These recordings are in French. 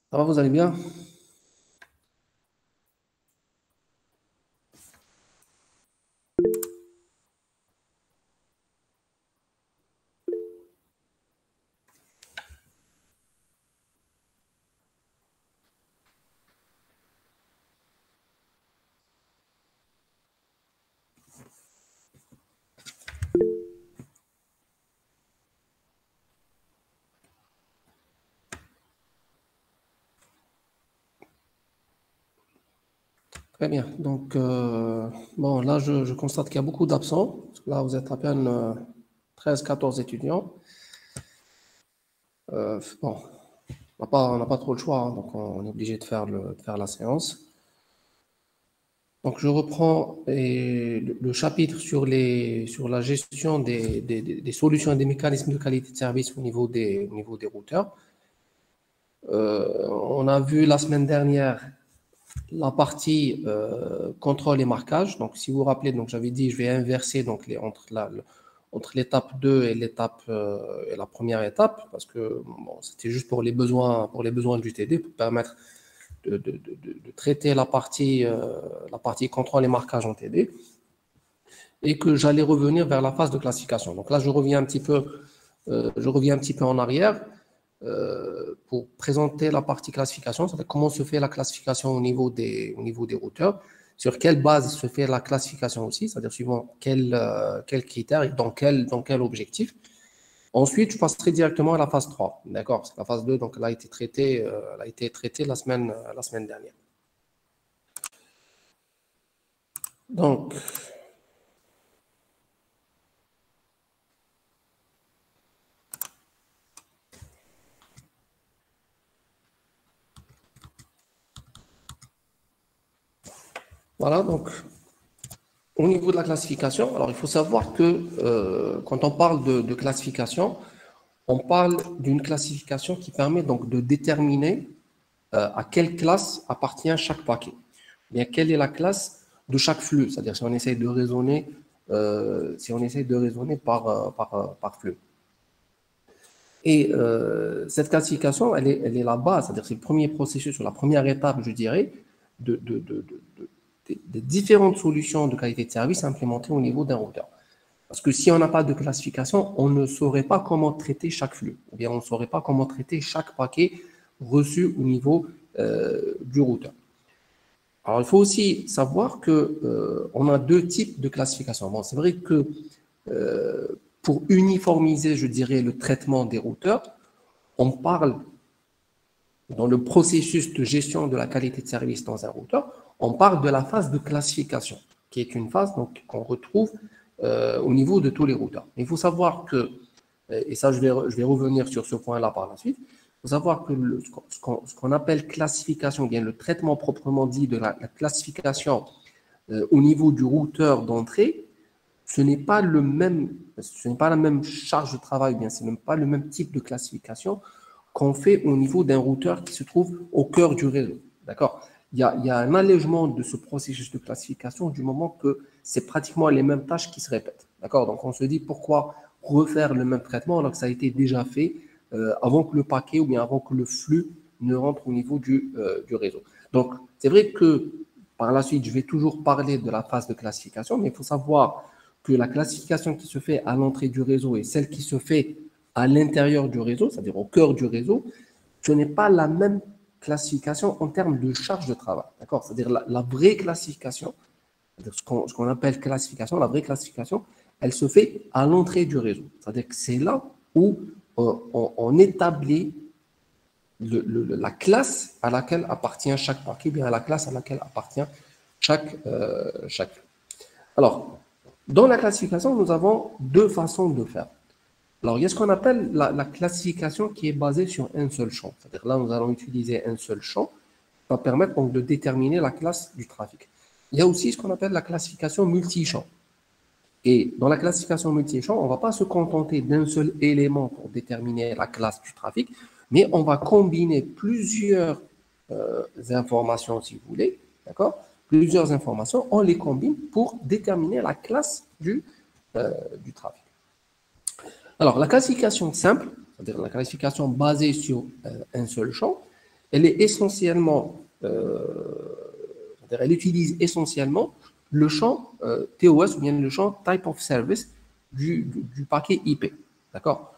Ça va, vous allez bien? Très bien. Donc, bon, là, je constate qu'il y a beaucoup d'absents. Parce que là, vous êtes à peine 13-14 étudiants. Bon, on n'a pas trop le choix, hein, donc on est obligé de faire la séance. Donc, je reprends le chapitre sur la gestion des solutions et des mécanismes de qualité de service au niveau des routeurs. On a vu la semaine dernière la partie contrôle et marquage. Donc, si vous vous rappelez, donc j'avais dit je vais inverser donc entre l'étape 2 et et la première étape, parce que bon, c'était juste pour les besoins du TD, pour permettre de traiter la partie contrôle et marquage en TD, et que j'allais revenir vers la phase de classification. Donc là, je reviens un petit peu en arrière pour présenter la partie classification, c'est-à-dire comment se fait la classification au niveau des routeurs, sur quelle base se fait la classification aussi, c'est-à-dire suivant quels critères et dans quel objectif. Ensuite, je passerai directement à la phase 3. D'accord? Parce que la phase 2, donc, elle a été traitée la semaine dernière. Donc, voilà, donc, au niveau de la classification, alors il faut savoir que quand on parle de classification, on parle d'une classification qui permet donc de déterminer à quelle classe appartient chaque paquet. Bien, quelle est la classe de chaque flux, c'est-à-dire si on essaie de raisonner, par flux. Et cette classification, elle est la base, c'est-à-dire c'est le premier processus, ou la première étape, je dirais, des différentes solutions de qualité de service implémentées au niveau d'un routeur. Parce que si on n'a pas de classification, on ne saurait pas comment traiter chaque flux, ou bien on ne saurait pas comment traiter chaque paquet reçu au niveau du routeur. Alors, il faut aussi savoir que on a deux types de classification. Bon, c'est vrai que pour uniformiser, je dirais, le traitement des routeurs, on parle dans le processus de gestion de la qualité de service dans un routeur, on parle de la phase de classification, qui est une phase donc qu'on retrouve au niveau de tous les routeurs. Il faut savoir que, et ça je vais revenir sur ce point-là par la suite, il faut savoir que ce qu'on appelle classification, bien le traitement proprement dit de la classification au niveau du routeur d'entrée, ce n'est pas la même charge de travail, bien c'est même pas le même type de classification qu'on fait au niveau d'un routeur qui se trouve au cœur du réseau. D'accord? Il y a un allègement de ce processus de classification du moment que c'est pratiquement les mêmes tâches qui se répètent. D'accord? Donc on se dit pourquoi refaire le même traitement alors que ça a été déjà fait avant que le paquet ou bien avant que le flux ne rentre au niveau du réseau. Donc c'est vrai que par la suite, je vais toujours parler de la phase de classification, mais il faut savoir que la classification qui se fait à l'entrée du réseau et celle qui se fait à l'intérieur du réseau, c'est-à-dire au cœur du réseau, ce n'est pas la même classification en termes de charge de travail. D'accord? C'est-à-dire la vraie classification, c'est-à-dire ce qu'on appelle classification, la vraie classification, elle se fait à l'entrée du réseau. C'est-à-dire que c'est là où on établit la classe à laquelle appartient chaque paquet, bien à la classe à laquelle appartient chaque. Alors, dans la classification, nous avons deux façons de faire. Alors, il y a ce qu'on appelle la classification qui est basée sur un seul champ. C'est-à-dire là, nous allons utiliser un seul champ qui va permettre donc de déterminer la classe du trafic. Il y a aussi ce qu'on appelle la classification multi-champ. Et dans la classification multi-champ, on ne va pas se contenter d'un seul élément pour déterminer la classe du trafic, mais on va combiner plusieurs informations, si vous voulez, d'accord? Plusieurs informations, on les combine pour déterminer la classe du trafic. Alors, la classification simple, c'est-à-dire la classification basée sur un seul champ, elle est essentiellement, elle utilise essentiellement le champ TOS ou bien le champ Type of Service du paquet IP. D'accord?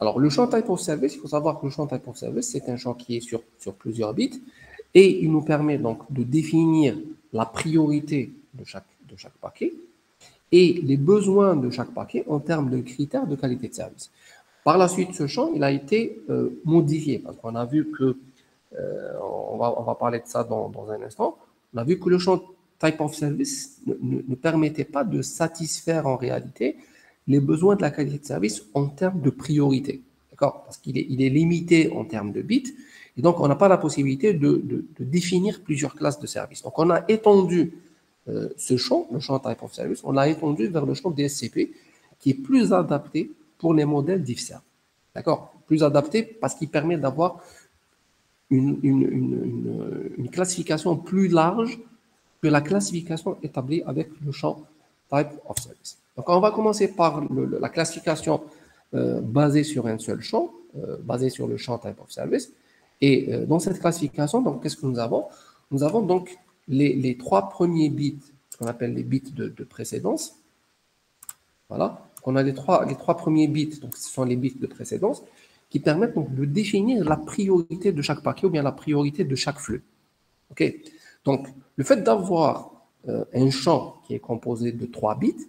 Alors, le champ Type of Service, il faut savoir que le champ Type of Service, c'est un champ qui est sur plusieurs bits et il nous permet donc de définir la priorité de chaque paquet et les besoins de chaque paquet en termes de critères de qualité de service. Par la suite, ce champ, il a été modifié parce qu'on a vu que, on va parler de ça dans un instant, on a vu que le champ Type of Service ne permettait pas de satisfaire en réalité les besoins de la qualité de service en termes de priorité. D'accord? Parce qu'il est limité en termes de bits et donc on n'a pas la possibilité de définir plusieurs classes de services. Donc on a étendu ce champ, le champ Type of Service, on l'a étendu vers le champ DSCP qui est plus adapté pour les modèles DIFSERV. D'accord? Plus adapté parce qu'il permet d'avoir une classification plus large que la classification établie avec le champ Type of Service. Donc, on va commencer par la classification basée sur un seul champ, basée sur le champ Type of Service. Et dans cette classification, donc, qu'est-ce que nous avons? Nous avons donc les trois premiers bits, ce qu'on appelle les bits de précédence. Voilà. On a les trois premiers bits, donc ce sont les bits de précédence, qui permettent donc de définir la priorité de chaque paquet ou bien la priorité de chaque flux. OK? Donc, le fait d'avoir un champ qui est composé de 3 bits,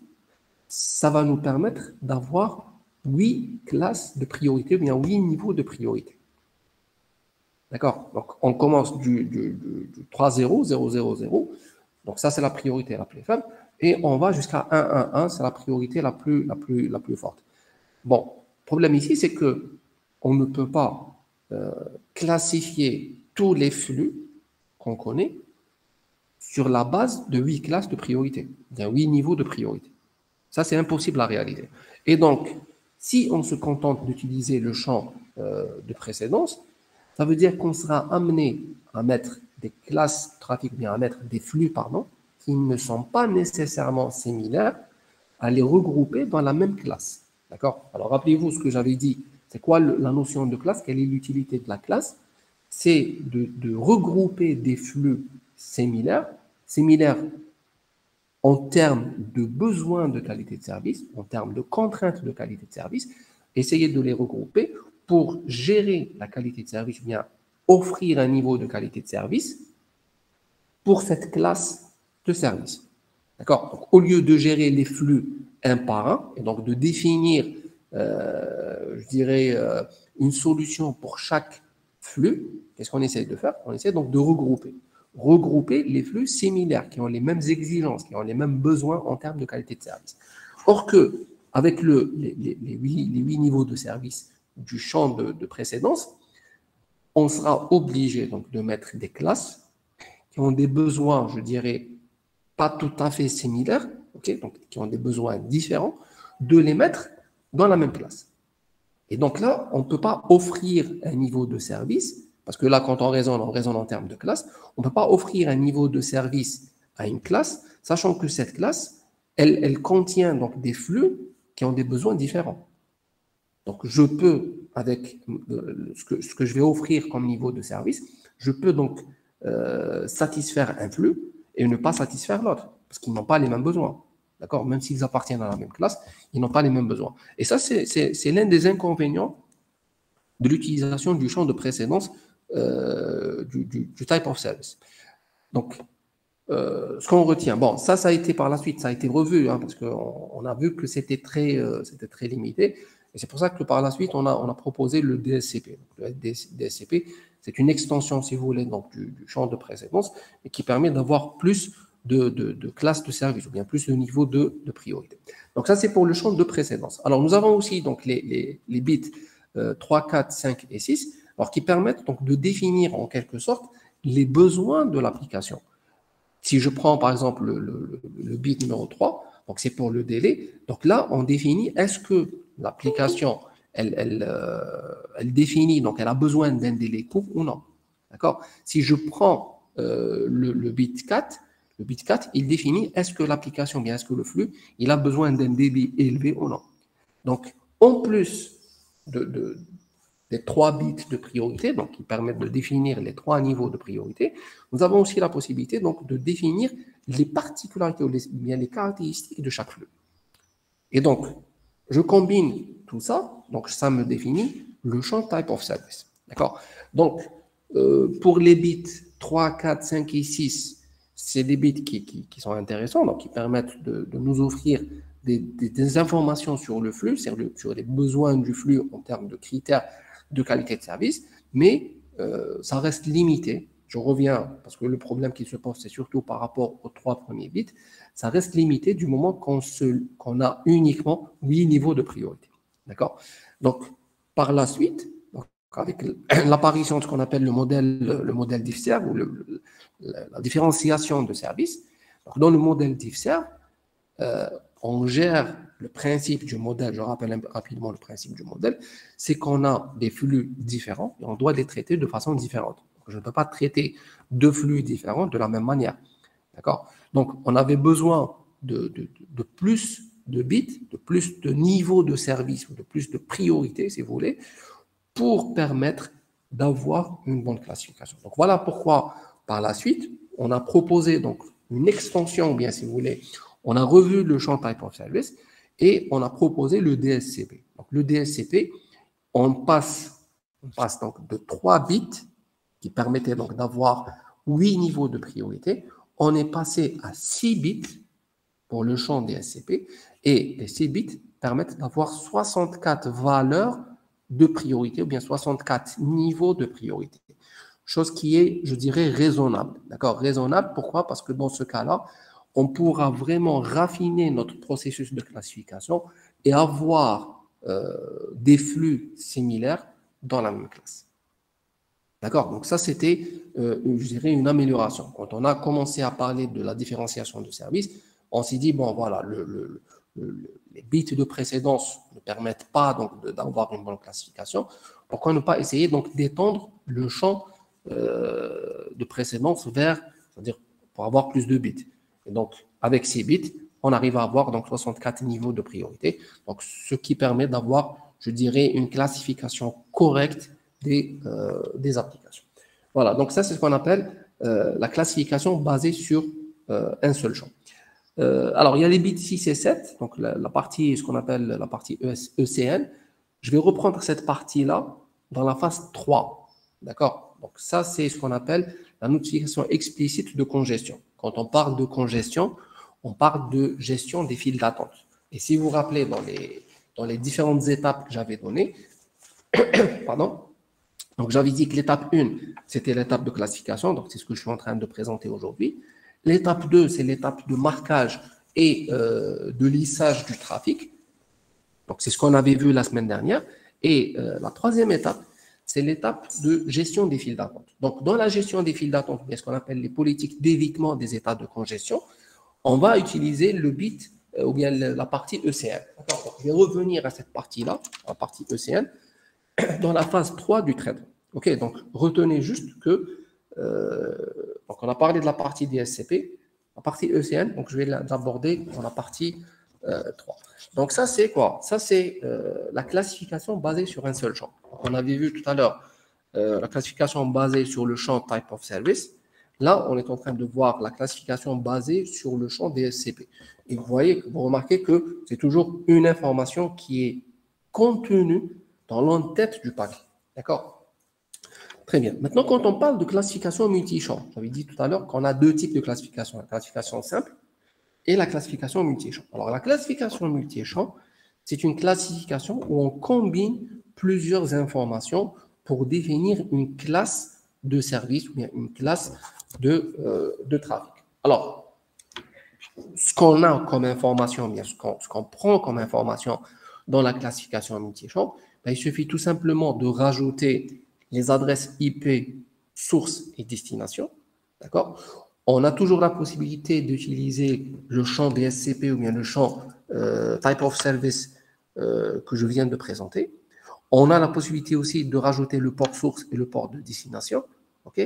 ça va nous permettre d'avoir 8 classes de priorité, ou bien 8 niveaux de priorité. D'accord? Donc, on commence du 3-0, 0-0-0. Donc, ça, c'est la priorité la plus faible. Et on va jusqu'à 1-1-1, c'est la priorité la plus forte. Bon, le problème ici, c'est que on ne peut pas classifier tous les flux qu'on connaît sur la base de 8 classes de priorité, de 8 niveaux de priorité. Ça, c'est impossible à réaliser. Et donc, si on se contente d'utiliser le champ de précédence, ça veut dire qu'on sera amené à mettre des classes trafic, bien à mettre des flux, pardon, qui ne sont pas nécessairement similaires, à les regrouper dans la même classe. D'accord? Alors, rappelez-vous ce que j'avais dit. C'est quoi la notion de classe? Quelle est l'utilité de la classe? C'est de regrouper des flux similaires en termes de besoins de qualité de service, en termes de contraintes de qualité de service, essayer de les regrouper pour gérer la qualité de service, ou bien offrir un niveau de qualité de service pour cette classe de service. D'accord? Donc, au lieu de gérer les flux un par un, et donc de définir, je dirais, une solution pour chaque flux, qu'est-ce qu'on essaie de faire? On essaie donc de regrouper les flux similaires, qui ont les mêmes exigences, qui ont les mêmes besoins en termes de qualité de service. Or que, avec les 8 niveaux de service du champ de précédence, on sera obligé donc de mettre des classes qui ont des besoins, je dirais, pas tout à fait similaires, okay, donc qui ont des besoins différents, de les mettre dans la même classe. Et donc là, on ne peut pas offrir un niveau de service, parce que là, quand on raisonne en termes de classe, on ne peut pas offrir un niveau de service à une classe, sachant que cette classe, elle contient donc des flux qui ont des besoins différents. Donc, je peux, avec ce que je vais offrir comme niveau de service, je peux donc satisfaire un flux et ne pas satisfaire l'autre, parce qu'ils n'ont pas les mêmes besoins. D'accord? Même s'ils appartiennent à la même classe, ils n'ont pas les mêmes besoins. Et ça, c'est l'un des inconvénients de l'utilisation du champ de précédence du type of service. Donc, ce qu'on retient, bon, ça a été par la suite, ça a été revu, hein, parce qu'on a vu que c'était très limité. Et c'est pour ça que par la suite, on a proposé le DSCP. Le DSCP, c'est une extension, si vous voulez, donc, du champ de précédence, et qui permet d'avoir plus de classes de service, ou bien plus de niveaux de priorité. Donc ça, c'est pour le champ de précédence. Alors, nous avons aussi donc, les bits 3, 4, 5 et 6, alors, qui permettent donc, de définir en quelque sorte les besoins de l'application. Si je prends par exemple le bit numéro 3, donc c'est pour le délai, donc là, on définit est-ce que l'application, elle définit, donc elle a besoin d'un délai court ou non. D'accord? Si je prends le bit 4, le bit 4, il définit est-ce que l'application, bien est-ce que le flux, il a besoin d'un débit élevé ou non. Donc, en plus les 3 bits de priorité, donc qui permettent de définir les 3 niveaux de priorité, nous avons aussi la possibilité donc de définir les particularités ou bien les caractéristiques de chaque flux. Et donc, je combine tout ça, donc ça me définit le champ type of service. D'accord? Donc, pour les bits 3, 4, 5 et 6, c'est des bits qui sont intéressants, donc qui permettent de nous offrir des informations sur le flux, sur les besoins du flux en termes de critères de qualité de service, mais ça reste limité. Je reviens, parce que le problème qui se pose, c'est surtout par rapport aux 3 premiers bits, ça reste limité du moment qu'on a uniquement 8 niveaux de priorité. D'accord? Donc, par la suite, avec l'apparition de ce qu'on appelle le modèle diffserv ou la différenciation de services, dans le modèle diffserv, on gère le principe du modèle. Je rappelle rapidement le principe du modèle, c'est qu'on a des flux différents et on doit les traiter de façon différente. Donc, je ne peux pas traiter 2 flux différents de la même manière. D'accord? Donc, on avait besoin de plus de bits, de plus de niveaux de service ou de plus de priorité, si vous voulez, pour permettre d'avoir une bonne classification. Donc, voilà pourquoi, par la suite, on a proposé donc une extension, ou bien si vous voulez, on a revu le champ Type of Service et on a proposé le DSCP. Donc, le DSCP, on passe donc de 3 bits qui permettaient donc d'avoir 8 niveaux de priorité. On est passé à 6 bits pour le champ DSCP et les 6 bits permettent d'avoir 64 valeurs de priorité ou bien 64 niveaux de priorité. Chose qui est, je dirais, raisonnable. D'accord? Raisonnable, pourquoi? Parce que dans ce cas-là, on pourra vraiment raffiner notre processus de classification et avoir des flux similaires dans la même classe. D'accord? Donc ça, c'était, je dirais, une amélioration. Quand on a commencé à parler de la différenciation de services, on s'est dit, bon, voilà, les bits de précédence ne permettent pas donc d'avoir une bonne classification. Pourquoi ne pas essayer donc d'étendre le champ de précédence vers, c'est-à-dire pour avoir plus de bits. Et donc, avec ces bits, on arrive à avoir donc 64 niveaux de priorité, donc ce qui permet d'avoir, je dirais, une classification correcte des applications. Voilà, donc ça, c'est ce qu'on appelle la classification basée sur un seul champ. Alors, il y a les bits 6 et 7, donc la partie, ce qu'on appelle la partie ECN. Je vais reprendre cette partie-là dans la phase 3. D'accord? Donc, ça, c'est ce qu'on appelle la notification explicite de congestion. Quand on parle de congestion, on parle de gestion des files d'attente. Et si vous vous rappelez, dans les différentes étapes que j'avais données, pardon, donc j'avais dit que l'étape 1, c'était l'étape de classification, donc c'est ce que je suis en train de présenter aujourd'hui. L'étape 2, c'est l'étape de marquage et de lissage du trafic. Donc, c'est ce qu'on avait vu la semaine dernière. Et la troisième étape, c'est l'étape de gestion des files d'attente. Donc, dans la gestion des files d'attente, ce qu'on appelle les politiques d'évitement des états de congestion, on va utiliser le bit ou bien la partie ECN. Donc, je vais revenir à cette partie-là, la partie ECN, dans la phase 3 du traitement. OK, donc retenez juste que donc on a parlé de la partie DSCP, la partie ECN, donc je vais l'aborder dans la partie 3. Donc ça, c'est quoi? Ça, c'est la classification basée sur un seul champ. On avait vu tout à l'heure la classification basée sur le champ Type of Service. Là, on est en train de voir la classification basée sur le champ DSCP. Et vous remarquez que c'est toujours une information qui est contenue dans l'entête du paquet. D'accord? Très bien. Maintenant, quand on parle de classification multi-champ, j'avais dit tout à l'heure qu'on a 2 types de classification. La classification simple et la classification multi-champ. Alors, la classification multi-champ, c'est une classification où on combine plusieurs informations pour définir une classe de service ou bien une classe de trafic. Alors, ce qu'on a comme information, bien ce qu'on prend comme information dans la classification multi-champ, il suffit tout simplement de rajouter les adresses IP, source et destination. D'accord? On a toujours la possibilité d'utiliser le champ DSCP ou bien le champ Type of Service que je viens de présenter. On a la possibilité aussi de rajouter le port source et le port de destination. OK?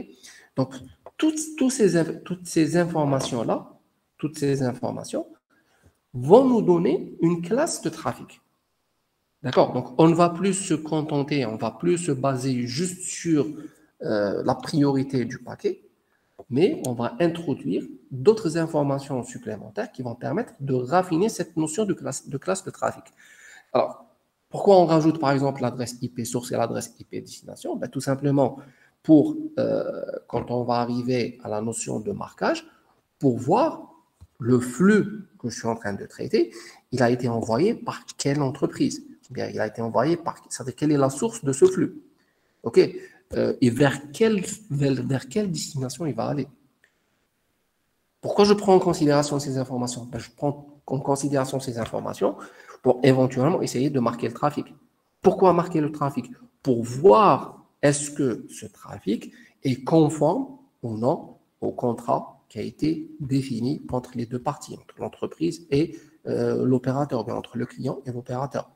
Donc, toutes ces informations-là, toutes ces informations vont nous donner une classe de trafic. D'accord? Donc, on ne va plus se contenter, on ne va plus se baser juste sur la priorité du paquet, mais on va introduire d'autres informations supplémentaires qui vont permettre de raffiner cette notion de classe de trafic. Alors, pourquoi on rajoute par exemple l'adresse IP source et l'adresse IP destination? Ben, tout simplement pour, quand on va arriver à la notion de marquage, pour voir le flux que je suis en train de traiter, il a été envoyé par quelle entreprise? Bien, il a été envoyé par, c'est-à-dire quelle est la source de ce flux? OK? Et vers quelle destination il va aller? Pourquoi je prends en considération ces informations? Ben, je prends en considération ces informations pour éventuellement essayer de marquer le trafic. Pourquoi marquer le trafic? Pour voir est-ce que ce trafic est conforme ou non au contrat qui a été défini entre les deux parties, entre l'entreprise et l'opérateur, bien entre le client et l'opérateur.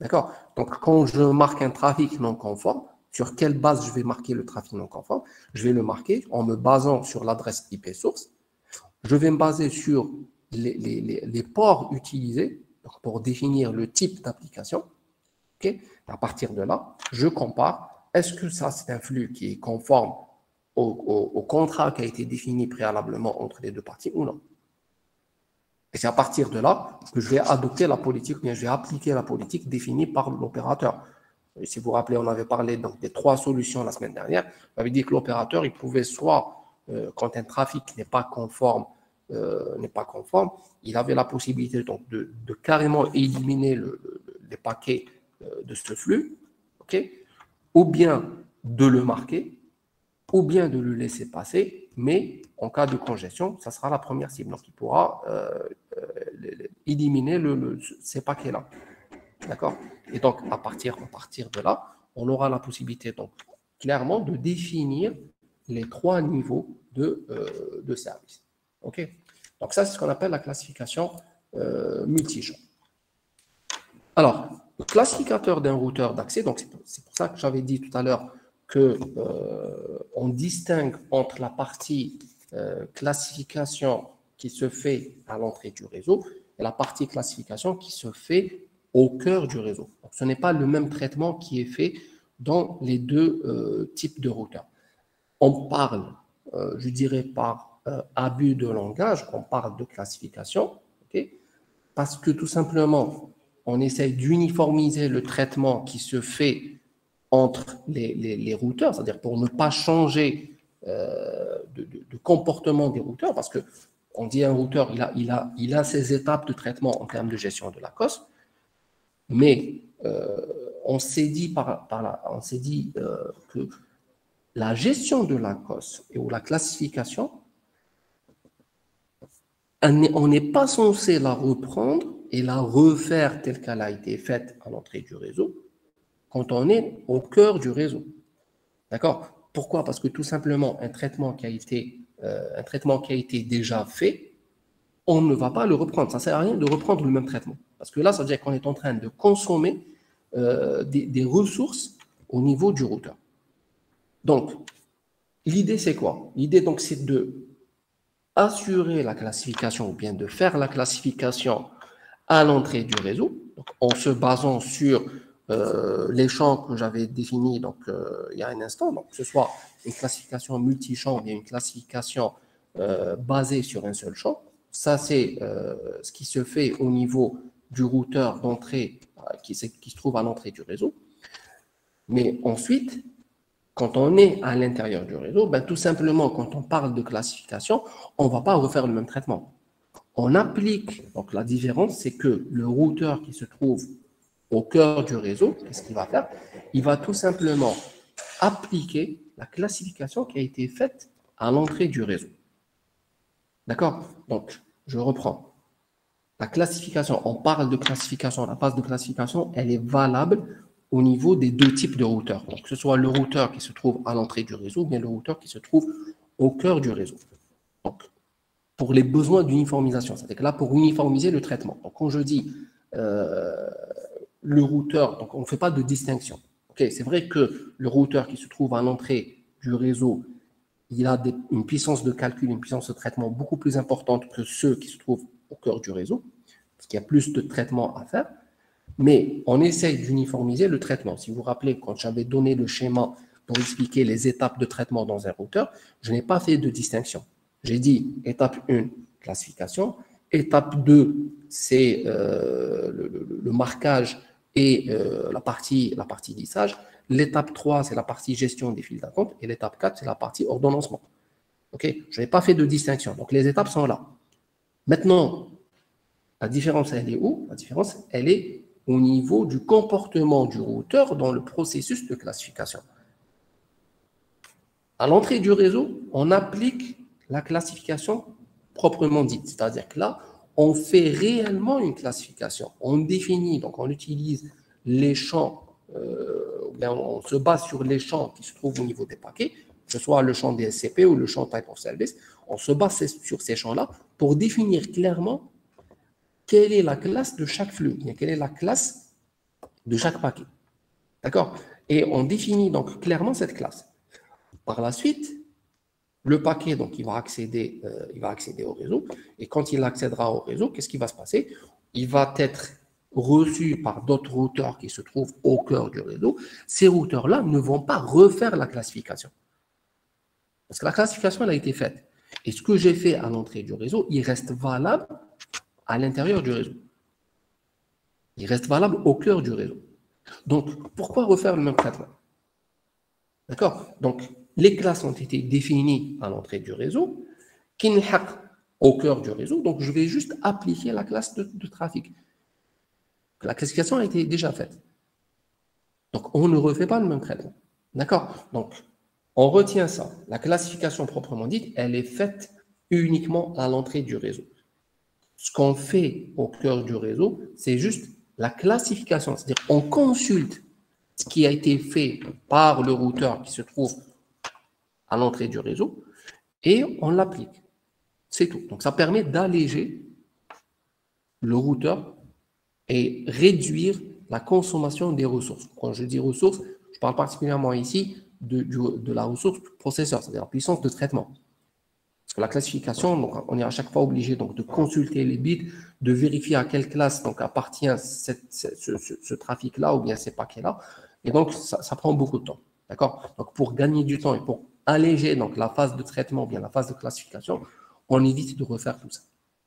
D'accord? Donc, quand je marque un trafic non conforme, sur quelle base je vais marquer le trafic non conforme? Je vais le marquer en me basant sur l'adresse IP source. Je vais me baser sur les ports utilisés pour définir le type d'application. Okay? À partir de là, je compare. Est-ce que ça, c'est un flux qui est conforme au contrat qui a été défini préalablement entre les deux parties ou non? Et c'est à partir de là que je vais adopter la politique, ou bien je vais appliquer la politique définie par l'opérateur. Si vous vous rappelez, on avait parlé donc, des 3 solutions la semaine dernière. On avait dit que l'opérateur, il pouvait soit, quand un trafic n'est pas conforme, il avait la possibilité donc, de carrément éliminer les paquets de ce flux, okay, ou bien de le marquer, ou bien de le laisser passer, mais en cas de congestion, ça sera la première cible. Donc, il pourra éliminer ces paquets-là. D'accord? Et donc, à partir de là, on aura la possibilité, donc, clairement, de définir les 3 niveaux de service. OK? Donc, ça, c'est ce qu'on appelle la classification multi-champ. Alors, le classificateur d'un routeur d'accès, donc c'est pour ça que j'avais dit tout à l'heure qu'on distingue entre la partie classification qui se fait à l'entrée du réseau et la partie classification qui se fait au cœur du réseau. Donc, ce n'est pas le même traitement qui est fait dans les deux types de routeurs. On parle, je dirais, par abus de langage, on parle de classification, okay, parce que tout simplement, on essaye d'uniformiser le traitement qui se fait entre les routeurs, c'est-à-dire pour ne pas changer de comportement des routeurs, parce que on dit un routeur, il a ses étapes de traitement en termes de gestion de la COS, mais on s'est dit, que la gestion de la COS ou la classification, on n'est pas censé la reprendre et la refaire telle qu'elle a été faite à l'entrée du réseau quand on est au cœur du réseau. D'accord? Pourquoi? Parce que tout simplement, un traitement qui a été déjà fait, on ne va pas le reprendre. Ça ne sert à rien de reprendre le même traitement. Parce que là, ça veut dire qu'on est en train de consommer des ressources au niveau du routeur. Donc, l'idée, c'est quoi? L'idée, donc, c'est de assurer la classification ou bien de faire la classification à l'entrée du réseau, donc en se basant sur les champs que j'avais définis il y a un instant, donc que ce soit une classification multi-champ ou bien une classification basée sur un seul champ. Ça, c'est ce qui se fait au niveau du routeur d'entrée qui se trouve à l'entrée du réseau. Mais ensuite, quand on est à l'intérieur du réseau, ben, tout simplement, quand on parle de classification, on ne va pas refaire le même traitement. On applique, donc la différence, c'est que le routeur qui se trouve au cœur du réseau, qu'est-ce qu'il va faire? Il va tout simplement appliquer la classification qui a été faite à l'entrée du réseau. D'accord? Donc, je reprends. La classification, on parle de classification, la base de classification, elle est valable au niveau des deux types de routeurs. Donc, que ce soit le routeur qui se trouve à l'entrée du réseau ou bien le routeur qui se trouve au cœur du réseau. Donc, pour les besoins d'uniformisation, c'est-à-dire que là, pour uniformiser le traitement. Donc, quand je dis le routeur, donc on ne fait pas de distinction. Okay, c'est vrai que le routeur qui se trouve à l'entrée du réseau, il a une puissance de calcul, une puissance de traitement beaucoup plus importante que ceux qui se trouvent au cœur du réseau, parce qu'il y a plus de traitement à faire. Mais on essaye d'uniformiser le traitement. Si vous vous rappelez, quand j'avais donné le schéma pour expliquer les étapes de traitement dans un routeur, je n'ai pas fait de distinction. J'ai dit étape 1, classification. Étape 2, c'est le marquage et la partie lissage. L'étape 3, c'est la partie gestion des files d'attente. Et l'étape 4, c'est la partie ordonnancement. Okay, je n'ai pas fait de distinction. Donc, les étapes sont là. Maintenant, la différence, elle est où? La différence, elle est au niveau du comportement du routeur dans le processus de classification. À l'entrée du réseau, on applique la classification proprement dite. C'est-à-dire que là, on fait réellement une classification. On définit, donc on utilise les champs, on se base sur les champs qui se trouvent au niveau des paquets, que ce soit le champ DSCP ou le champ Type of Service. On se base sur ces champs-là pour définir clairement quelle est la classe de chaque flux, quelle est la classe de chaque paquet. D'accord? Et on définit donc clairement cette classe. Par la suite, le paquet, donc, il va accéder au réseau. Et quand il accédera au réseau, qu'est-ce qui va se passer? Il va être reçu par d'autres routeurs qui se trouvent au cœur du réseau. Ces routeurs-là ne vont pas refaire la classification. Parce que la classification, elle a été faite. Et ce que j'ai fait à l'entrée du réseau, il reste valable à l'intérieur du réseau. Il reste valable au cœur du réseau. Donc, pourquoi refaire le même traitement? D'accord? Donc, les classes ont été définies à l'entrée du réseau, qui n'est au cœur du réseau, donc je vais juste appliquer la classe de trafic. La classification a été déjà faite. Donc, on ne refait pas le même traitement. D'accord? Donc, on retient ça. La classification proprement dite, elle est faite uniquement à l'entrée du réseau. Ce qu'on fait au cœur du réseau, c'est juste la classification. C'est-à-dire on consulte ce qui a été fait par le routeur qui se trouve à l'entrée du réseau et on l'applique. C'est tout. Donc, ça permet d'alléger le routeur et réduire la consommation des ressources. Quand je dis ressources, je parle particulièrement ici de la ressource processeur, c'est-à-dire la puissance de traitement. Parce que la classification, donc, on est à chaque fois obligé donc, de consulter les bits, de vérifier à quelle classe donc, appartient ce trafic-là ou bien ces paquets-là. Et donc, ça prend beaucoup de temps. D'accord? Donc, pour gagner du temps et pour alléger donc, la phase de traitement ou bien la phase de classification, on évite de refaire tout ça.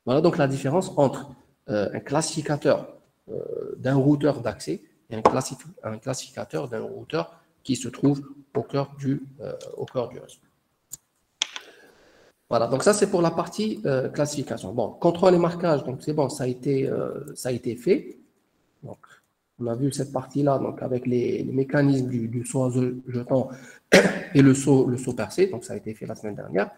Voilà donc la différence entre un classificateur d'un routeur d'accès et un classificateur d'un routeur qui se trouve au cœur du réseau. Voilà, donc ça c'est pour la partie classification. Bon, contrôle et marquage, donc c'est bon, ça a été fait. Donc, on a vu cette partie-là, donc avec les mécanismes du saut à jeton et le saut percé, donc ça a été fait la semaine dernière.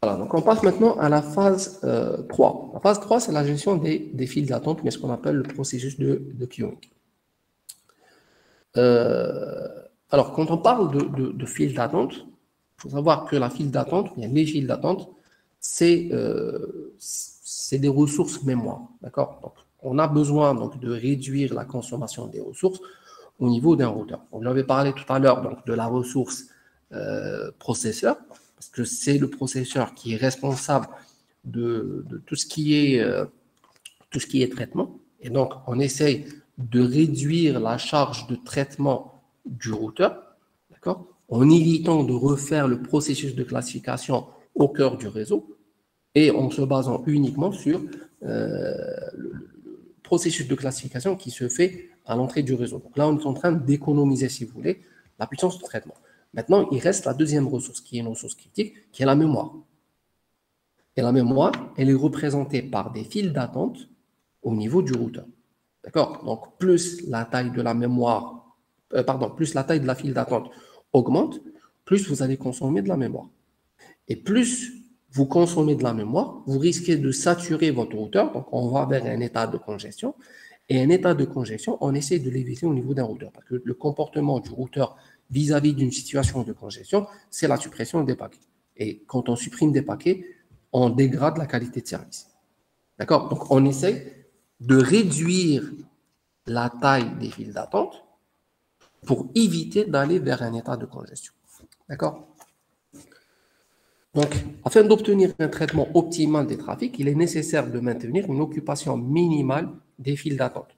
Voilà, donc on passe maintenant à la phase 3. La phase 3, c'est la gestion des files d'attente, mais ce qu'on appelle le processus de queuing. Alors, quand on parle de files d'attente, il faut savoir que la file d'attente, les files d'attente, c'est des ressources mémoire. D'accord? Donc, on a besoin donc, de réduire la consommation des ressources au niveau d'un routeur. On avait parlé tout à l'heure donc, de la ressource processeur, parce que c'est le processeur qui est responsable de tout ce qui est traitement. Et donc, on essaye de réduire la charge de traitement du routeur, d'accord, en évitant de refaire le processus de classification au cœur du réseau et en se basant uniquement sur le processus de classification qui se fait à l'entrée du réseau. Donc là, on est en train d'économiser, si vous voulez, la puissance de traitement. Maintenant, il reste la deuxième ressource, qui est une ressource critique, qui est la mémoire. Et la mémoire, elle est représentée par des files d'attente au niveau du routeur. D'accord? Donc, plus la taille de la mémoire, plus la taille de la file d'attente augmente, plus vous allez consommer de la mémoire. Et plus vous consommez de la mémoire, vous risquez de saturer votre routeur. Donc, on va vers un état de congestion. Et un état de congestion, on essaie de l'éviter au niveau d'un routeur. Parce que le comportement du routeur vis-à-vis d'une situation de congestion, c'est la suppression des paquets. Et quand on supprime des paquets, on dégrade la qualité de service. D'accord? Donc, on essaie de réduire la taille des files d'attente pour éviter d'aller vers un état de congestion. D'accord? Donc, afin d'obtenir un traitement optimal des trafics, il est nécessaire de maintenir une occupation minimale des files d'attente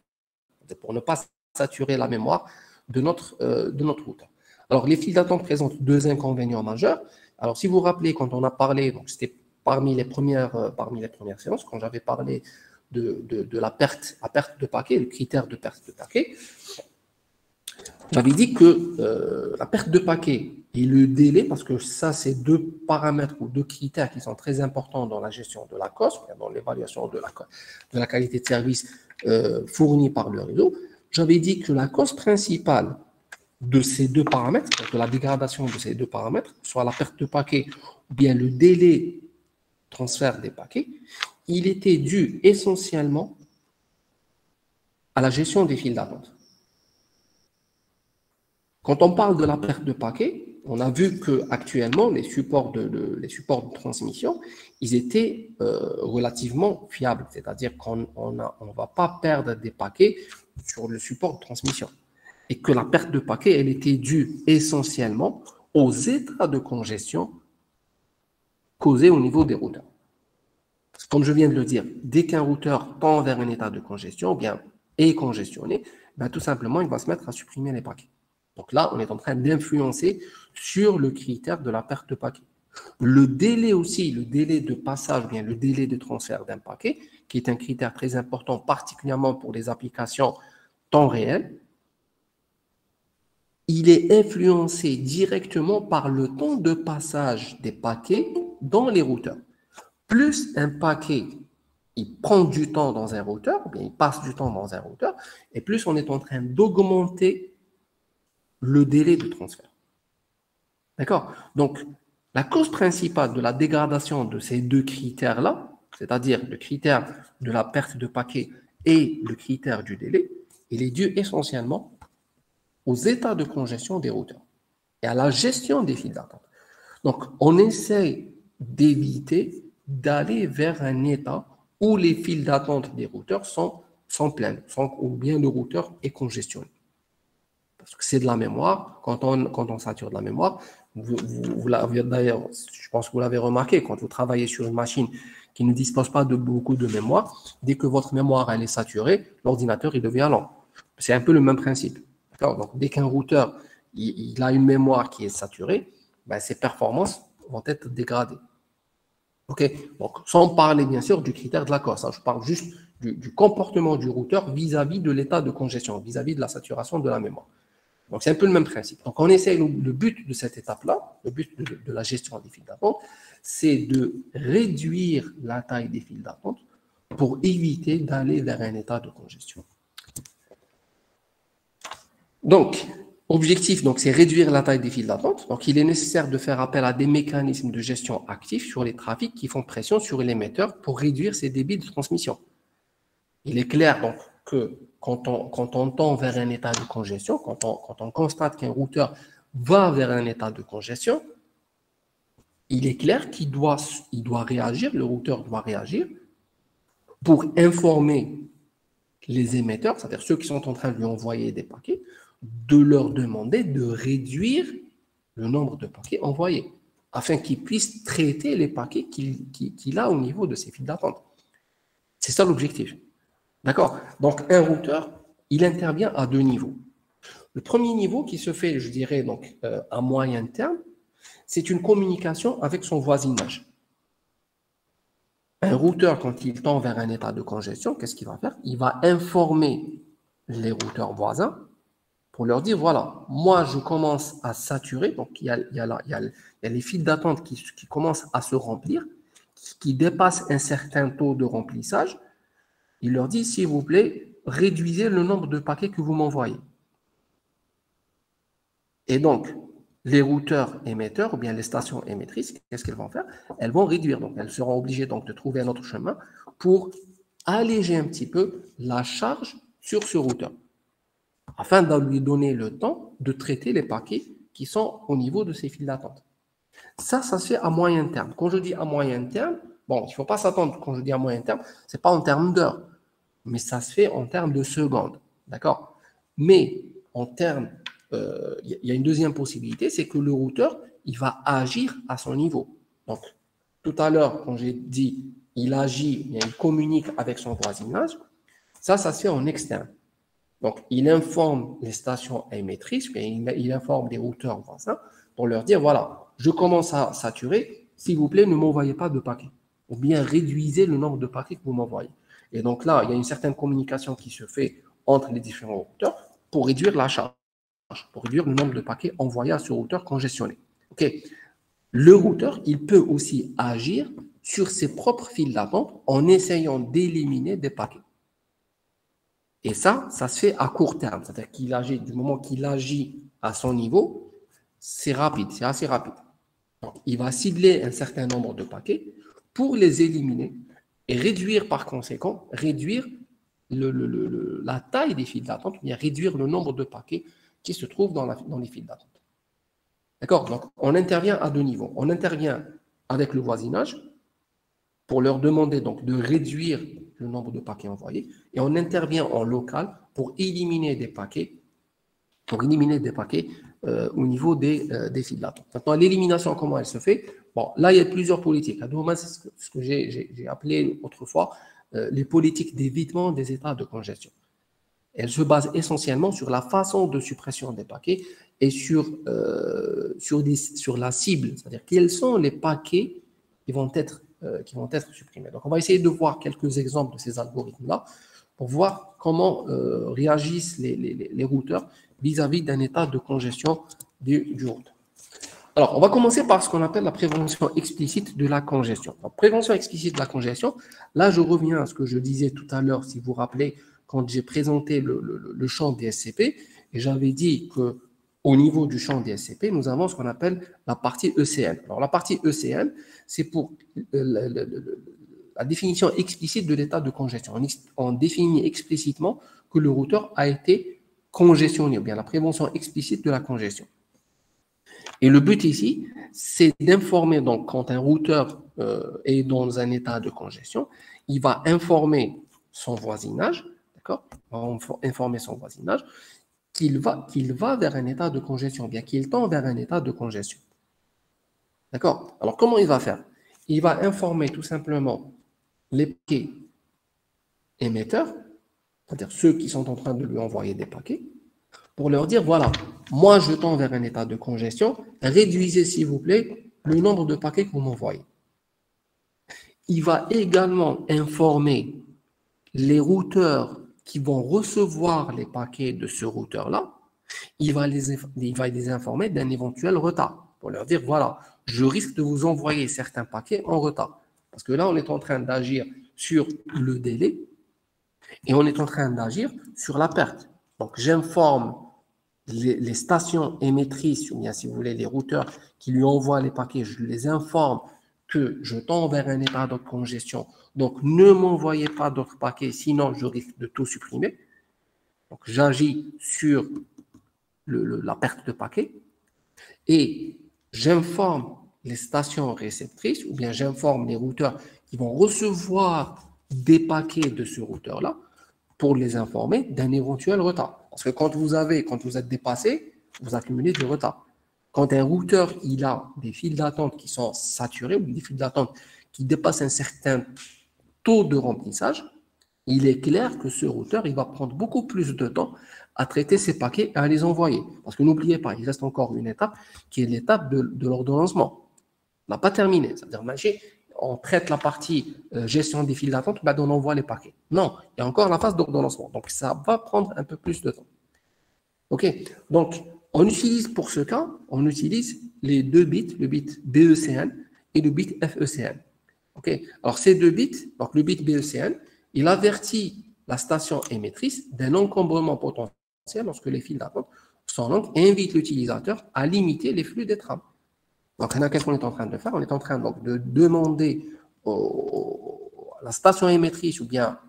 pour ne pas saturer la mémoire de notre routeur. Alors, les files d'attente présentent deux inconvénients majeurs. Alors, si vous vous rappelez, quand on a parlé, donc c'était parmi les premières séances, quand j'avais parlé de la perte de paquets, le critère de perte de paquets, j'avais dit que la perte de paquets et le délai, parce que ça, c'est deux paramètres ou deux critères qui sont très importants dans la gestion de la coste, dans l'évaluation de la qualité de service fournie par le réseau. J'avais dit que la cause principale de ces deux paramètres, de la dégradation de ces deux paramètres, soit la perte de paquets ou bien le délai de transfert des paquets, il était dû essentiellement à la gestion des files d'attente. Quand on parle de la perte de paquets, on a vu qu'actuellement, les supports de transmission, ils étaient relativement fiables, c'est-à-dire qu'on ne va pas perdre des paquets sur le support de transmission. Et que la perte de paquets, elle était due essentiellement aux états de congestion causés au niveau des routeurs. Comme je viens de le dire, dès qu'un routeur tend vers un état de congestion, ou bien est congestionné, ben, tout simplement, il va se mettre à supprimer les paquets. Donc là, on est en train d'influencer sur le critère de la perte de paquet. Le délai aussi, le délai de passage, bien le délai de transfert d'un paquet, qui est un critère très important, particulièrement pour les applications temps réel, il est influencé directement par le temps de passage des paquets dans les routeurs. Plus un paquet, il prend du temps dans un routeur, ou bien il passe du temps dans un routeur, et plus on est en train d'augmenter le délai de transfert. D'accord? Donc, la cause principale de la dégradation de ces deux critères-là, c'est-à-dire le critère de la perte de paquet et le critère du délai, il est dû essentiellement aux états de congestion des routeurs et à la gestion des files d'attente. Donc, on essaie d'éviter d'aller vers un état où les files d'attente des routeurs sont pleines, ou bien le routeur est congestionné. Parce que c'est de la mémoire. Quand on sature de la mémoire, vous l'avez d'ailleurs, je pense que vous l'avez remarqué, quand vous travaillez sur une machine qui ne dispose pas de beaucoup de mémoire, dès que votre mémoire elle est saturée, l'ordinateur il devient lent. C'est un peu le même principe. Donc, dès qu'un routeur il a une mémoire qui est saturée, ben, ses performances vont être dégradées. OK? Donc, sans parler bien sûr du critère de la cause, hein, je parle juste du comportement du routeur vis-à-vis de l'état de congestion, vis-à-vis de la saturation de la mémoire. Donc, c'est un peu le même principe. Donc, on essaye, le but de cette étape-là, le but de la gestion des files d'attente, c'est de réduire la taille des files d'attente pour éviter d'aller vers un état de congestion. Donc, objectif, c'est réduire la taille des files d'attente. Donc, il est nécessaire de faire appel à des mécanismes de gestion actifs sur les trafics qui font pression sur l'émetteur pour réduire ses débits de transmission. Il est clair donc que quand on tend vers un état de congestion, quand on constate qu'un routeur va vers un état de congestion, il est clair qu'il doit réagir, le routeur doit réagir pour informer les émetteurs, c'est-à-dire ceux qui sont en train de lui envoyer des paquets, de leur demander de réduire le nombre de paquets envoyés, afin qu'ils puissent traiter les paquets qu'il a au niveau de ses files d'attente. C'est ça l'objectif. D'accord? Donc, un routeur, il intervient à deux niveaux. Le premier niveau qui se fait, je dirais, donc, à moyen terme, c'est une communication avec son voisinage. Un routeur, quand il tend vers un état de congestion, qu'est-ce qu'il va faire? Il va informer les routeurs voisins pour leur dire, voilà, moi, je commence à saturer, donc il y a les files d'attente qui commencent à se remplir, qui dépassent un certain taux de remplissage. Il leur dit, s'il vous plaît, réduisez le nombre de paquets que vous m'envoyez. Et donc, les routeurs émetteurs ou bien les stations émettrices, qu'est-ce qu'elles vont faire? Elles vont réduire. Donc, elles seront obligées donc, de trouver un autre chemin pour alléger un petit peu la charge sur ce routeur, afin de lui donner le temps de traiter les paquets qui sont au niveau de ces files d'attente. Ça se fait à moyen terme. Quand je dis à moyen terme, bon, il ne faut pas s'attendre, quand je dis à moyen terme, ce n'est pas en termes d'heures, mais ça se fait en termes de secondes. D'accord? Mais en termes il y a une deuxième possibilité, c'est que le routeur, il va agir à son niveau. Donc, tout à l'heure, quand j'ai dit il agit, il communique avec son voisinage, ça se fait en externe. Donc, il informe les stations émettrices, il informe les routeurs voisins pour leur dire, voilà, je commence à saturer, s'il vous plaît, ne m'envoyez pas de paquets. Ou bien réduisez le nombre de paquets que vous m'envoyez. Et donc là, il y a une certaine communication qui se fait entre les différents routeurs pour réduire la charge, pour réduire le nombre de paquets envoyés à ce routeur congestionné. OK. Le routeur, il peut aussi agir sur ses propres files d'attente en essayant d'éliminer des paquets. Et ça se fait à court terme. C'est-à-dire qu'il agit, du moment qu'il agit à son niveau, c'est rapide, c'est assez rapide. Donc, il va cibler un certain nombre de paquets pour les éliminer et réduire par conséquent, réduire la taille des files d'attente, bien réduire le nombre de paquets qui se trouvent dans les files d'attente. D'accord? Donc, on intervient à deux niveaux. On intervient avec le voisinage pour leur demander donc de réduire le nombre de paquets envoyés et on intervient en local pour éliminer des paquets, au niveau des files d'attente. Maintenant, l'élimination, comment elle se fait? Bon, là, il y a plusieurs politiques. C'est ce que j'ai appelé autrefois les politiques d'évitement des états de congestion. Elle se base essentiellement sur la façon de suppression des paquets et sur la cible, c'est-à-dire quels sont les paquets qui vont être supprimés. Donc, on va essayer de voir quelques exemples de ces algorithmes-là pour voir comment réagissent les routeurs vis-à-vis d'un état de congestion du routeur. Alors, on va commencer par ce qu'on appelle la prévention explicite de la congestion. Donc, prévention explicite de la congestion, là, je reviens à ce que je disais tout à l'heure, si vous vous rappelez, quand j'ai présenté le champ des SCP, et j'avais dit qu'au niveau du champ des SCP, nous avons ce qu'on appelle la partie ECN. Alors, la partie ECN, c'est pour la définition explicite de l'état de congestion. On définit explicitement que le routeur a été congestionné, ou bien la prévention explicite de la congestion. Et le but ici, c'est d'informer, donc quand un routeur est dans un état de congestion, il va informer son voisinage, d'accord? Il va informer son voisinage qu'il va vers un état de congestion, bien qu'il tend vers un état de congestion. D'accord? Alors, comment il va faire? Il va informer tout simplement les paquets émetteurs, c'est-à-dire ceux qui sont en train de lui envoyer des paquets, pour leur dire, voilà, moi je tends vers un état de congestion, réduisez s'il vous plaît le nombre de paquets que vous m'envoyez. Il va également informer les routeurs qui vont recevoir les paquets de ce routeur-là, il va les informer d'un éventuel retard, pour leur dire, voilà, je risque de vous envoyer certains paquets en retard. Parce que là, on est en train d'agir sur le délai et on est en train d'agir sur la perte. Donc, j'informe les stations émettrices, ou bien si vous voulez, les routeurs qui lui envoient les paquets, je les informe que je tends vers un état de congestion. Donc, ne m'envoyez pas d'autres paquets, sinon je risque de tout supprimer. Donc, j'agis sur la perte de paquets et j'informe les stations réceptrices, ou bien j'informe les routeurs qui vont recevoir des paquets de ce routeur-là pour les informer d'un éventuel retard. Parce que quand vous êtes dépassé, vous accumulez du retard. Quand un routeur il a des files d'attente qui sont saturées ou des files d'attente qui dépassent un certain taux de remplissage, il est clair que ce routeur il va prendre beaucoup plus de temps à traiter ces paquets et à les envoyer. Parce que n'oubliez pas, il reste encore une étape qui est l'étape de l'ordonnancement. On n'a pas terminé. C'est-à-dire, on traite la partie gestion des files d'attente, on envoie les paquets. Non, il y a encore la phase d'ordonnancement. Donc, ça va prendre un peu plus de temps. OK? Donc, on utilise pour ce cas, on utilise les deux bits, le bit BECN et le bit FECN. OK? Alors, ces deux bits, donc le bit BECN, il avertit la station émettrice d'un encombrement potentiel lorsque les files d'attente sont longues et invite l'utilisateur à limiter les flux des trames. Donc, qu'est-ce qu'on est en train de faire? On est en train donc, de demander à la station émettrice ou bien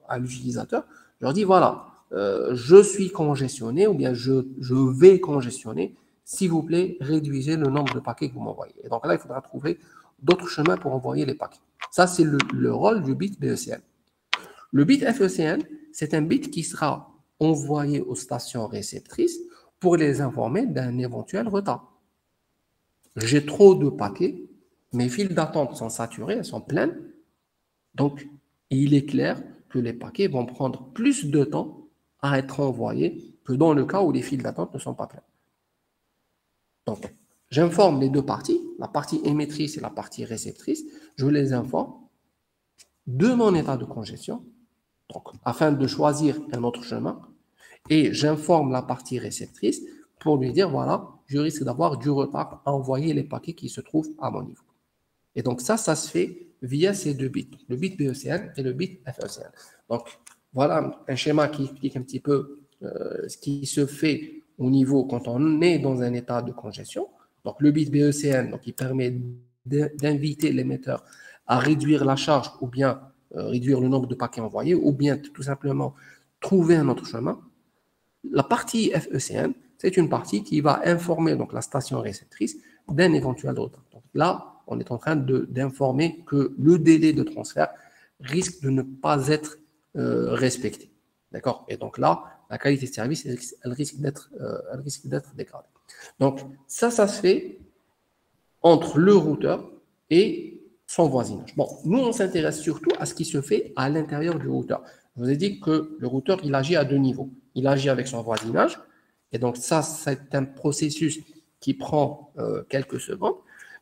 à l'utilisateur, je leur dis, voilà, je suis congestionné ou bien je vais congestionner, s'il vous plaît, réduisez le nombre de paquets que vous m'envoyez. Et donc là, il faudra trouver d'autres chemins pour envoyer les paquets. Ça, c'est le rôle du bit BECN. Le bit FECN, c'est un bit qui sera envoyé aux stations réceptrices pour les informer d'un éventuel retard. J'ai trop de paquets, mes files d'attente sont saturées, elles sont pleines, donc il est clair que les paquets vont prendre plus de temps à être envoyés que dans le cas où les files d'attente ne sont pas pleines. Donc, j'informe les deux parties, la partie émettrice et la partie réceptrice, je les informe de mon état de congestion, donc, afin de choisir un autre chemin, et j'informe la partie réceptrice pour lui dire, voilà, je risque d'avoir du retard à envoyer les paquets qui se trouvent à mon niveau. Et donc ça se fait via ces deux bits, le bit BECN et le bit FECN. Donc voilà un schéma qui explique un petit peu ce qui se fait au niveau quand on est dans un état de congestion. Donc le bit BECN, donc, il permet d'inviter l'émetteur à réduire la charge ou bien réduire le nombre de paquets envoyés ou bien tout simplement trouver un autre chemin. La partie FECN, c'est une partie qui va informer donc, la station réceptrice d'un éventuel retard. Donc là, on est en train d'informer que le délai de transfert risque de ne pas être respecté. D'accord? Et donc là, la qualité de service, elle risque d'être dégradée. Donc ça se fait entre le routeur et son voisinage. Bon, nous, on s'intéresse surtout à ce qui se fait à l'intérieur du routeur. Je vous ai dit que le routeur, il agit à deux niveaux. Il agit avec son voisinage, et donc ça, c'est un processus qui prend quelques secondes,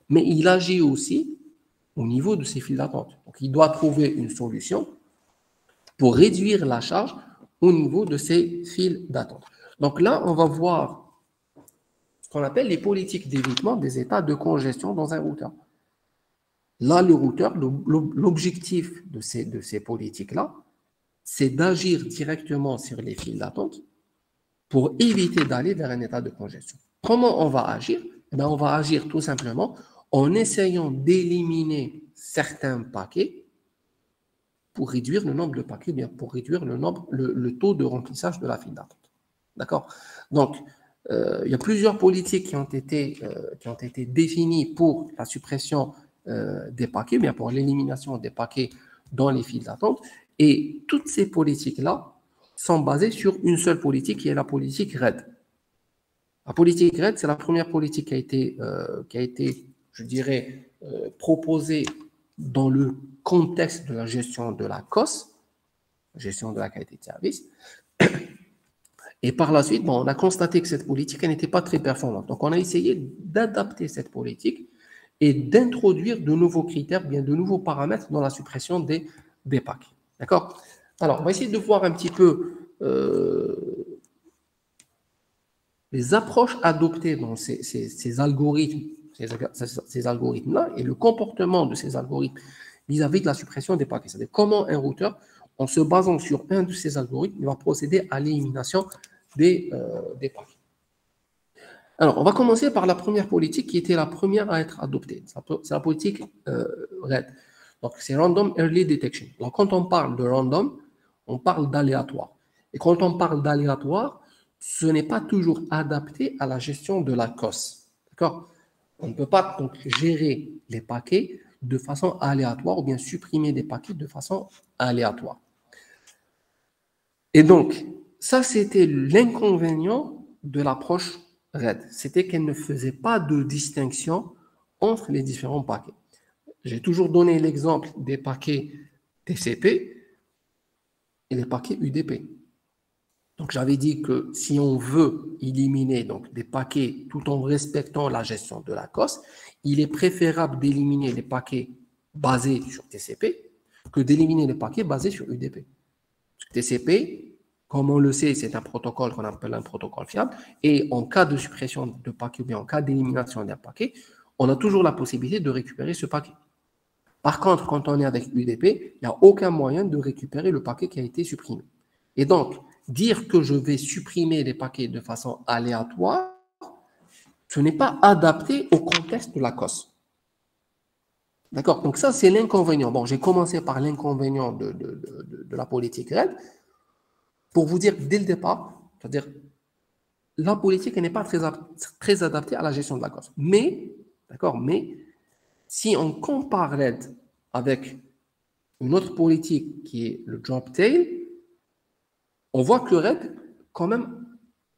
mais il agit aussi au niveau de ses files d'attente. Donc, il doit trouver une solution pour réduire la charge au niveau de ses files d'attente. Donc là, on va voir ce qu'on appelle les politiques d'évitement des états de congestion dans un routeur. Là, le routeur, l'objectif de ces politiques-là, c'est d'agir directement sur les files d'attente pour éviter d'aller vers un état de congestion. Comment on va agir? On va agir tout simplement en essayant d'éliminer certains paquets pour réduire le nombre de paquets, bien pour réduire le taux de remplissage de la file d'attente. D'accord? Donc, il y a plusieurs politiques qui ont été définies pour la suppression des paquets, bien pour l'élimination des paquets dans les files d'attente. Et toutes ces politiques-là sont basées sur une seule politique qui est la politique RED. La politique RED, c'est la première politique qui a été je dirais, proposée dans le contexte de la gestion de la COS, gestion de la qualité de service. Et par la suite, on a constaté que cette politique n'était pas très performante. Donc, on a essayé d'adapter cette politique et d'introduire de nouveaux critères, bien de nouveaux paramètres dans la suppression des paquets. D'accord? Alors, on va essayer de voir un petit peu les approches adoptées dans ces algorithmes, ces algorithmes-là et le comportement de ces algorithmes vis-à-vis de la suppression des paquets. C'est-à-dire comment un routeur, en se basant sur un de ces algorithmes, va procéder à l'élimination des paquets. Alors, on va commencer par la première politique qui était la première à être adoptée. C'est la politique RED. Donc, c'est Random Early Detection. Donc, quand on parle de random, on parle d'aléatoire. Et quand on parle d'aléatoire, ce n'est pas toujours adapté à la gestion de la COS. D'accord? On ne peut pas donc gérer les paquets de façon aléatoire ou bien supprimer des paquets de façon aléatoire. Et donc, ça, c'était l'inconvénient de l'approche RED. C'était qu'elle ne faisait pas de distinction entre les différents paquets. J'ai toujours donné l'exemple des paquets TCP et les paquets UDP. Donc, j'avais dit que si on veut éliminer donc, des paquets tout en respectant la gestion de la COS, il est préférable d'éliminer les paquets basés sur TCP que d'éliminer les paquets basés sur UDP. TCP, comme on le sait, c'est un protocole qu'on appelle un protocole fiable. Et en cas de suppression de paquet ou bien en cas d'élimination d'un paquet, on a toujours la possibilité de récupérer ce paquet. Par contre, quand on est avec UDP, il n'y a aucun moyen de récupérer le paquet qui a été supprimé. Et donc, dire que je vais supprimer les paquets de façon aléatoire, ce n'est pas adapté au contexte de la COS. D'accord? Donc ça, c'est l'inconvénient. Bon, j'ai commencé par l'inconvénient de la politique RED pour vous dire dès le départ, c'est-à-dire la politique n'est pas très adaptée à la gestion de la COS. Mais, d'accord, mais si on compare RED avec une autre politique qui est le drop tail, on voit que RED, quand même,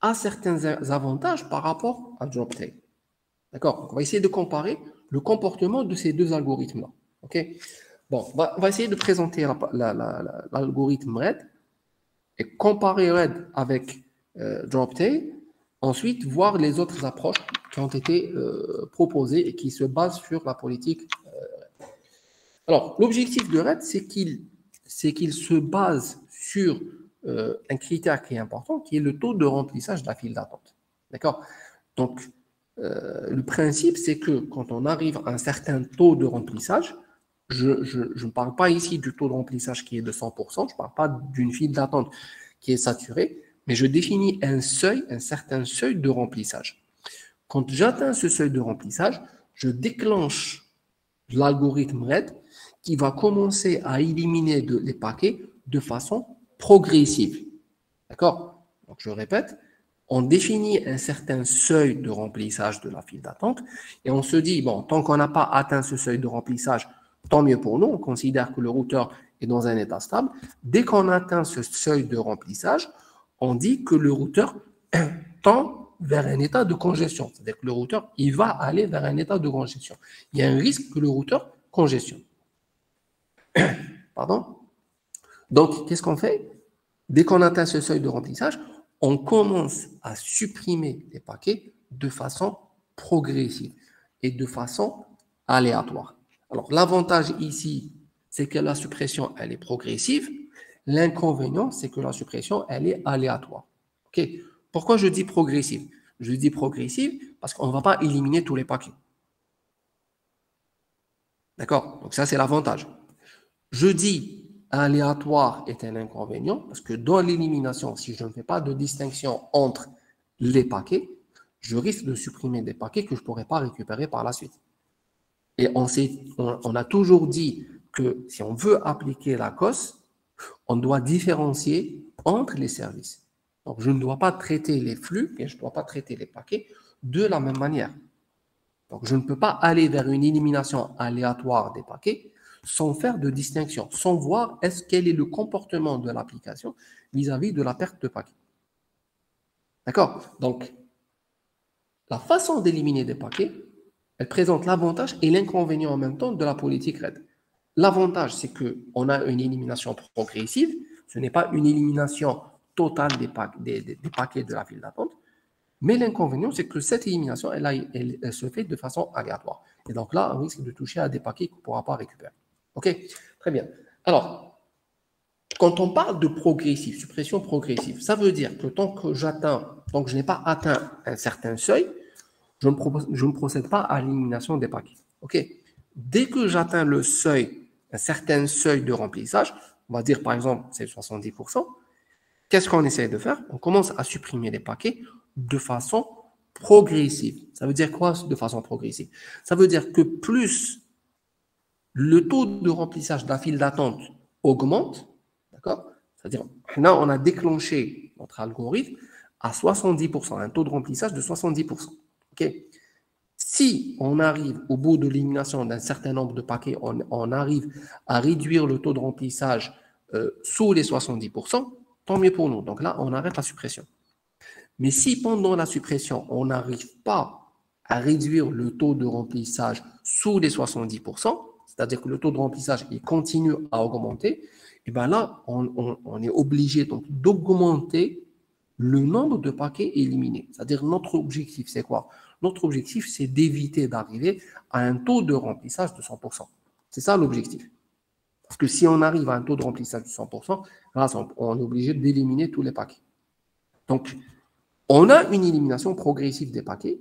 a certains avantages par rapport à DropTail. D'accord? On va essayer de comparer le comportement de ces deux algorithmes-là. OK? Bon, on va essayer de présenter l'algorithme RED et comparer RED avec DropTail. Ensuite, voir les autres approches qui ont été proposées et qui se basent sur la politique. Alors, l'objectif de RED, c'est qu'il se base sur un critère qui est important, qui est le taux de remplissage de la file d'attente. D'accord? Donc, le principe, c'est que quand on arrive à un certain taux de remplissage, je ne parle pas ici du taux de remplissage qui est de 100%, je ne parle pas d'une file d'attente qui est saturée, mais je définis un seuil, un certain seuil de remplissage. Quand j'atteins ce seuil de remplissage, je déclenche l'algorithme RED qui va commencer à éliminer les paquets de façon progressive. D'accord? Donc, je répète, on définit un certain seuil de remplissage de la file d'attente et on se dit, bon, tant qu'on n'a pas atteint ce seuil de remplissage, tant mieux pour nous, on considère que le routeur est dans un état stable. Dès qu'on atteint ce seuil de remplissage, on dit que le routeur tend vers un état de congestion. C'est-à-dire que le routeur, il va aller vers un état de congestion. Il y a un risque que le routeur congestionne. Pardon? Donc, qu'est-ce qu'on fait? Dès qu'on atteint ce seuil de remplissage, on commence à supprimer les paquets de façon progressive et de façon aléatoire. Alors, l'avantage ici, c'est que la suppression, elle est progressive. L'inconvénient, c'est que la suppression, elle est aléatoire. OK? Pourquoi je dis progressive? Je dis progressive parce qu'on ne va pas éliminer tous les paquets. D'accord? Donc ça, c'est l'avantage. Je dis aléatoire est un inconvénient parce que dans l'élimination, si je ne fais pas de distinction entre les paquets, je risque de supprimer des paquets que je ne pourrai pas récupérer par la suite. Et on a toujours dit que si on veut appliquer la COS, on doit différencier entre les services. Donc, je ne dois pas traiter les flux et je ne dois pas traiter les paquets de la même manière. Donc, je ne peux pas aller vers une élimination aléatoire des paquets sans faire de distinction, sans voir quel est le comportement de l'application vis-à-vis de la perte de paquets. D'accord? Donc, la façon d'éliminer des paquets, elle présente l'avantage et l'inconvénient en même temps de la politique RED. L'avantage, c'est qu'on a une élimination progressive. Ce n'est pas une élimination totale des paquets de la file d'attente. Mais l'inconvénient, c'est que cette élimination, elle se fait de façon aléatoire. Et donc là, on risque de toucher à des paquets qu'on ne pourra pas récupérer. OK? Très bien. Alors, quand on parle de progressif, suppression progressive, ça veut dire que tant que je n'ai pas atteint un certain seuil, je ne procède pas à l'élimination des paquets. OK? Dès que j'atteins le seuil, un certain seuil de remplissage, on va dire par exemple c'est 70%, qu'est-ce qu'on essaie de faire? On commence à supprimer les paquets de façon progressive. Ça veut dire quoi de façon progressive? Ça veut dire que plus le taux de remplissage de la file d'attente augmente, d'accord? C'est-à-dire, là, on a déclenché notre algorithme à 70%, un taux de remplissage de 70%. OK? Si on arrive au bout de l'élimination d'un certain nombre de paquets, on arrive à réduire le taux de remplissage sous les 70%, tant mieux pour nous. Donc là, on arrête la suppression. Mais si pendant la suppression, on n'arrive pas à réduire le taux de remplissage sous les 70%, c'est-à-dire que le taux de remplissage il continue à augmenter, et bien là, on est obligé donc d'augmenter le nombre de paquets éliminés. C'est-à-dire notre objectif, c'est quoi? Notre objectif, c'est d'éviter d'arriver à un taux de remplissage de 100%. C'est ça l'objectif. Parce que si on arrive à un taux de remplissage de 100%, là, on est obligé d'éliminer tous les paquets. Donc, on a une élimination progressive des paquets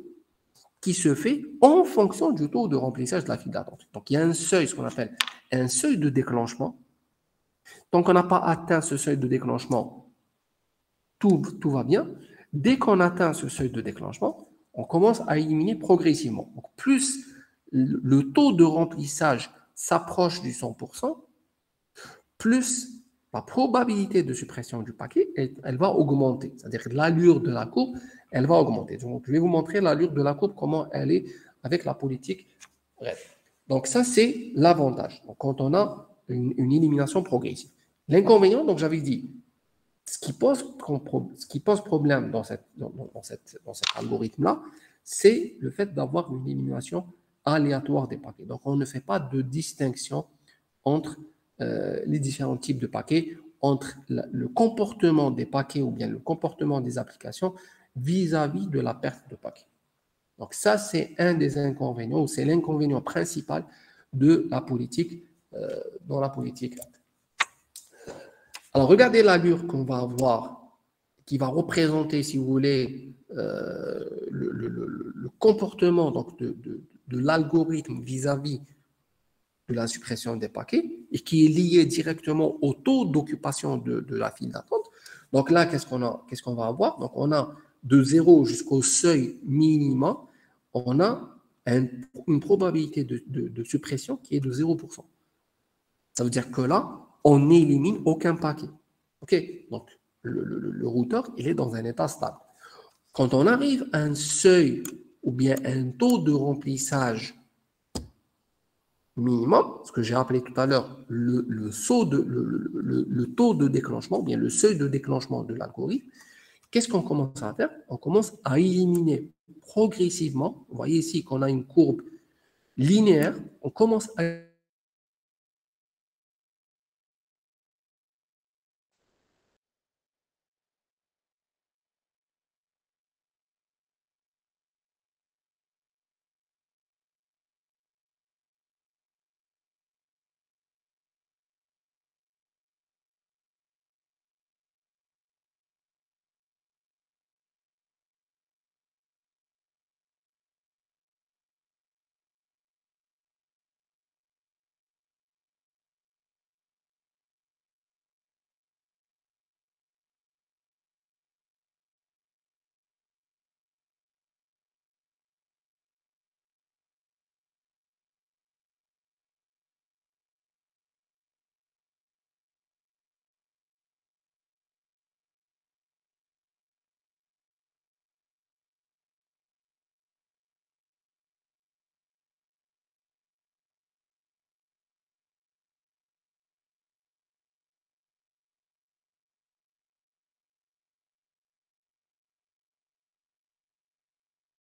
qui se fait en fonction du taux de remplissage de la file d'attente. Donc, il y a un seuil, ce qu'on appelle un seuil de déclenchement. Tant qu'on n'a pas atteint ce seuil de déclenchement, tout va bien. Dès qu'on atteint ce seuil de déclenchement, on commence à éliminer progressivement. Donc, plus le taux de remplissage s'approche du 100%, plus la probabilité de suppression du paquet, elle va augmenter. C'est-à-dire que l'allure de la courbe, elle va augmenter. Donc, je vais vous montrer l'allure de la courbe, comment elle est avec la politique. Bref. Donc, ça, c'est l'avantage. Donc, quand on a une élimination progressive. L'inconvénient, donc j'avais dit, Ce qui pose problème dans cet algorithme-là, c'est le fait d'avoir une élimination aléatoire des paquets. Donc, on ne fait pas de distinction entre les différents types de paquets, entre le comportement des paquets ou bien le comportement des applications vis-à-vis de la perte de paquets. Donc, ça, c'est un des inconvénients, ou c'est l'inconvénient principal de la politique, dans la politique. Alors, regardez l'allure qu'on va avoir, qui va représenter, si vous voulez, le comportement donc, de l'algorithme vis-à-vis de la suppression des paquets et qui est lié directement au taux d'occupation de la file d'attente. Donc là, qu'est-ce qu'on va avoir? Donc, on a de 0 jusqu'au seuil minimum, on a une probabilité de suppression qui est de 0%. Ça veut dire que là, on n'élimine aucun paquet. OK? Donc, le routeur, il est dans un état stable. Quand on arrive à un seuil ou bien un taux de remplissage minimum, ce que j'ai appelé tout à l'heure le taux de déclenchement, ou bien le seuil de déclenchement de l'algorithme, qu'est-ce qu'on commence à faire? On commence à éliminer progressivement. Vous voyez ici qu'on a une courbe linéaire. On commence à